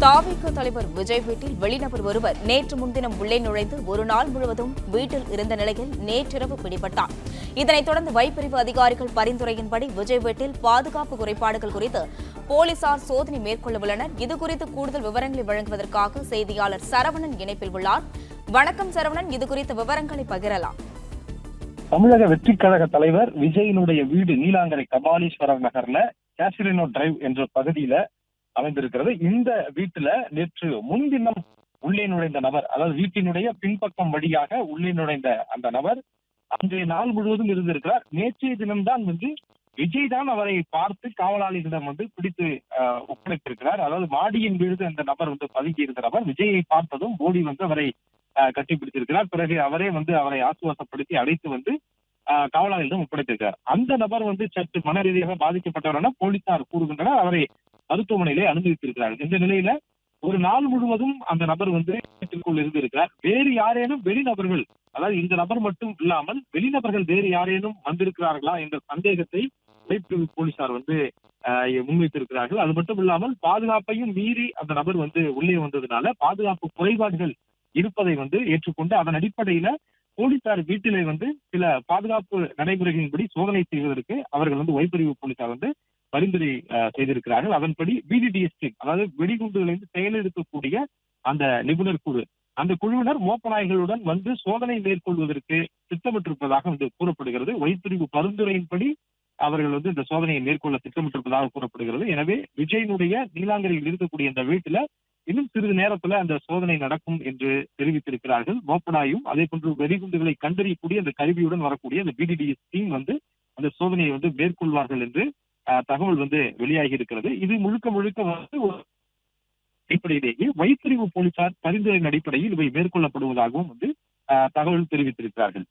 தாவேக தலைவர் விஜய் வீட்டில் வெளிநபர் ஒருவர் நேற்று முன்தினம் உள்ளே நுழைந்து ஒரு நாள் முழுவதும் வீட்டில் இருந்த நிலையில் நேற்றிரவு பிடிபட்டார். இதனைத் தொடர்ந்து வைப்பிரிவு அதிகாரிகள் பரிந்துரையின்படி விஜய் வீட்டில் பாதுகாப்பு குறைபாடுகள் குறித்து போலீசார் சோதனை மேற்கொள்ளவுள்ளனர். இதுகுறித்து கூடுதல் விவரங்களை வழங்குவதற்காக செய்தியாளர் சரவணன் இணைப்பில் உள்ளார். வணக்கம் சரவணன், இதுகுறித்த விவரங்களை பகிரலாம். தமிழக வெற்றிக் கழக தலைவர் விஜயனுடைய வீடு நீலாங்கரை கபாலீஸ்வரர் நகர்ல கேசிலினோ டிரைவ் என்ற பகுதியில அமைந்திருக்கிறது. இந்த வீட்டுல நேற்று முன்தினம் உள்ளே நுழைந்த நபர், அதாவது வீட்டினுடைய பின்பக்கம் வழியாக உள்ளே நுழைந்த அந்த நபர் அன்றைய நாள் முழுவதும் இருந்திருக்கிறார். நேற்றைய தினம்தான் விஜய் தான் அவரை பார்த்து காவலாளிகளிடம் பிடித்து ஒப்படைத்திருக்கிறார். அதாவது மாடியின் மீது அந்த நபர் பதுங்கி இருந்த நபர் விஜயை பார்த்ததும் ஓடி அவரை கட்டிப்பிடித்திருக்கிறார். பிறகு அவரே அவரை ஆசுவாசப்படுத்தி அழைத்து காவலாளிகளிடம் ஒப்படைத்திருக்கிறார். அந்த நபர் சற்று மன ரீதியாக பாதிக்கப்பட்டவர் என போலீசார் கூறுகின்றனர். அவரை மருத்துவமனையிலே அனுமதித்திருக்கிறார்கள். இந்த நிலையில ஒரு நாள் முழுவதும் அந்த நபர் வீட்டிற்குள் இருந்திருக்கிறார். வேறு யாரேனும் வெளிநபர்கள், அதாவது இந்த நபர் மட்டும் இல்லாமல் வெளிநபர்கள் வேறு யாரேனும் வந்திருக்கிறார்களா என்ற சந்தேகத்தை வைப்பிரிவு போலீசார் முன்வைத்திருக்கிறார்கள். அது மட்டும் இல்லாமல் பாதுகாப்பையும் மீறி அந்த நபர் உள்ளே வந்ததுனால பாதுகாப்பு குறைபாடுகள் இருப்பதை ஏற்றுக்கொண்டு அதன் அடிப்படையில போலீசார் வீட்டிலே சில பாதுகாப்பு நடைமுறைகளின்படி சோதனை செய்வதற்கு அவர்கள் வைப்பிரிவு போலீசார் பரிந்துரை செய்திருக்கிறார்கள். அதன்படி பிடிடிஎஸ்டி, அதாவது வெடிகுண்டுகளை செயலிழக்கக்கூடிய அந்த நிபுணர் குழு, அந்த குழுவினர் மோப்ப நாய்களுடன் சோதனை மேற்கொள்வதற்கு திட்டமிட்டிருப்பதாக கூறப்படுகிறது. வைப்பிரிவு பரிந்துரையின்படி அவர்கள் இந்த சோதனையை மேற்கொள்ள திட்டமிட்டிருப்பதாக கூறப்படுகிறது. எனவே விஜயனுடைய நீலாங்கரையில் இருக்கக்கூடிய இந்த வீட்டுல இன்னும் சிறிது நேரத்துல அந்த சோதனை நடக்கும் என்று தெரிவித்திருக்கிறார்கள். மோப்பனாயும் அதே போன்று வெடிகுண்டுகளை கண்டறியக்கூடிய அந்த கருவியுடன் வரக்கூடிய அந்த பிடிடிஎஸ் டீம் அந்த சோதனையை மேற்கொள்வார்கள் என்று தகவல் வெளியாகி இருக்கிறது. இது முழுக்க அடிப்படையிலேயே வைப்பிரிவு போலீசார் பரிந்துரையின் அடிப்படையில் இவை மேற்கொள்ளப்படுவதாகவும் தகவல் தெரிவித்திருக்கிறார்கள்.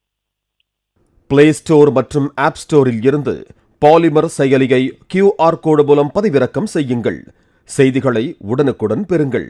பிளே ஸ்டோர் மற்றும் ஆப் ஸ்டோரில் இருந்து பாலிமர் செயலியை QR கோடு மூலம் பதிவிறக்கம் செய்யுங்கள். செய்திகளை உடனுக்குடன் பெறுங்கள்.